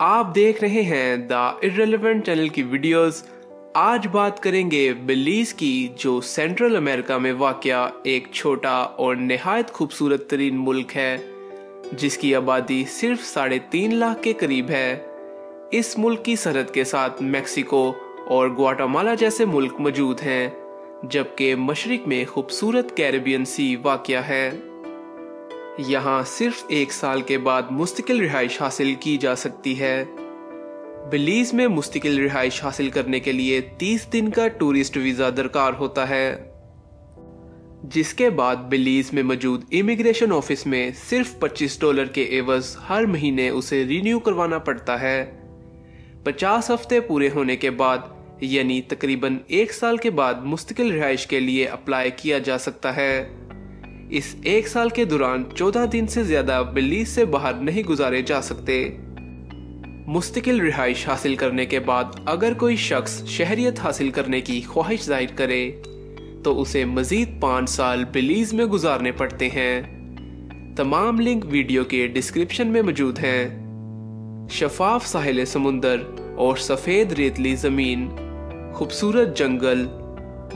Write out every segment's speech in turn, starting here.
आप देख रहे हैं द इर्रेलेवेंट चैनल की वीडियोस। आज बात करेंगे बेलीज की, जो सेंट्रल अमेरिका में वाक़या एक छोटा और निहायत खूबसूरत तरीन मुल्क है, जिसकी आबादी सिर्फ 3.5 लाख के करीब है। इस मुल्क की सरहद के साथ मैक्सिको और ग्वाटेमाला जैसे मुल्क मौजूद हैं, जबकि मशरिक में खूबसूरत कैरेबियन सी वाक़या है। यहाँ सिर्फ 1 साल के बाद मुस्तकिल रिहाइश हासिल की जा सकती है। बेलीज में मुस्तकिल रिहाइश हासिल करने के लिए 30 दिन का टूरिस्ट वीज़ा दरकार होता है, जिसके बाद बेलीज में मौजूद इमिग्रेशन ऑफिस में सिर्फ $25 के एवज हर महीने उसे रिन्यू करवाना पड़ता है। 50 हफ्ते पूरे होने के बाद, यानी तकरीबन 1 साल के बाद मुस्तकिल रिहाइश के लिए अप्लाई किया जा सकता है। इस 1 साल के दौरान 14 दिन से ज्यादा बेलीज से बाहर नहीं गुजारे जा सकते। मुस्तकिल रिहाइश हासिल करने के बाद अगर कोई शख्स शहरियत हासिल करने की ख्वाहिश जाहिर करे तो उसे मजीद 5 साल बेलीज में गुजारने पड़ते हैं। तमाम लिंक वीडियो के डिस्क्रिप्शन में मौजूद हैं। शफाफ साहिल समुंदर और सफ़ेद रेतली ज़मीन, खूबसूरत जंगल,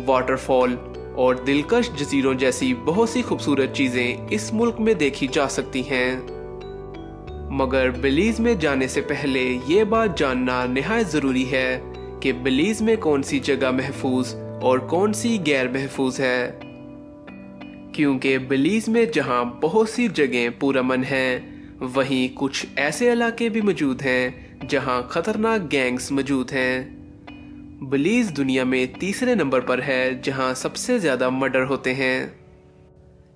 वाटरफॉल और दिलकश जजीरों जैसी बहुत सी खूबसूरत चीज़ें इस मुल्क में देखी जा सकती हैं। मगर बेलीज में जाने से पहले ये बात जानना निहायत ज़रूरी है कि बेलीज में कौन सी जगह महफूज और कौन सी गैर महफूज है, क्योंकि बेलीज में जहाँ बहुत सी जगहें पुरअमन हैं, वहीं कुछ ऐसे इलाके भी मौजूद हैं जहाँ खतरनाक गैंग्स मौजूद हैं। बेलीज दुनिया में तीसरे नंबर पर है जहां सबसे ज़्यादा मर्डर होते हैं।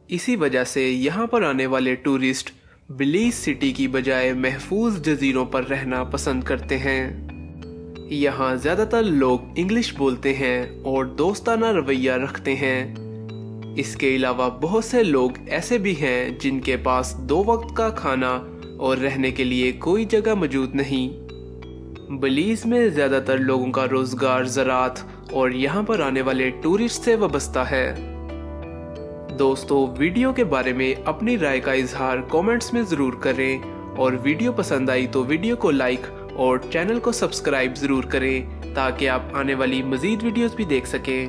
इसी वजह से यहां पर आने वाले टूरिस्ट बेलीज सिटी की बजाय महफूज जजीरों पर रहना पसंद करते हैं। यहां ज़्यादातर लोग इंग्लिश बोलते हैं और दोस्ताना रवैया रखते हैं। इसके अलावा बहुत से लोग ऐसे भी हैं जिनके पास 2 वक्त का खाना और रहने के लिए कोई जगह मौजूद नहीं। बेलीज में ज़्यादातर लोगों का रोज़गार ज़राअत और यहाँ पर आने वाले टूरिस्ट से वाबस्ता है। दोस्तों, वीडियो के बारे में अपनी राय का इजहार कमेंट्स में ज़रूर करें, और वीडियो पसंद आई तो वीडियो को लाइक और चैनल को सब्सक्राइब ज़रूर करें ताकि आप आने वाली मज़ीद वीडियोस भी देख सकें।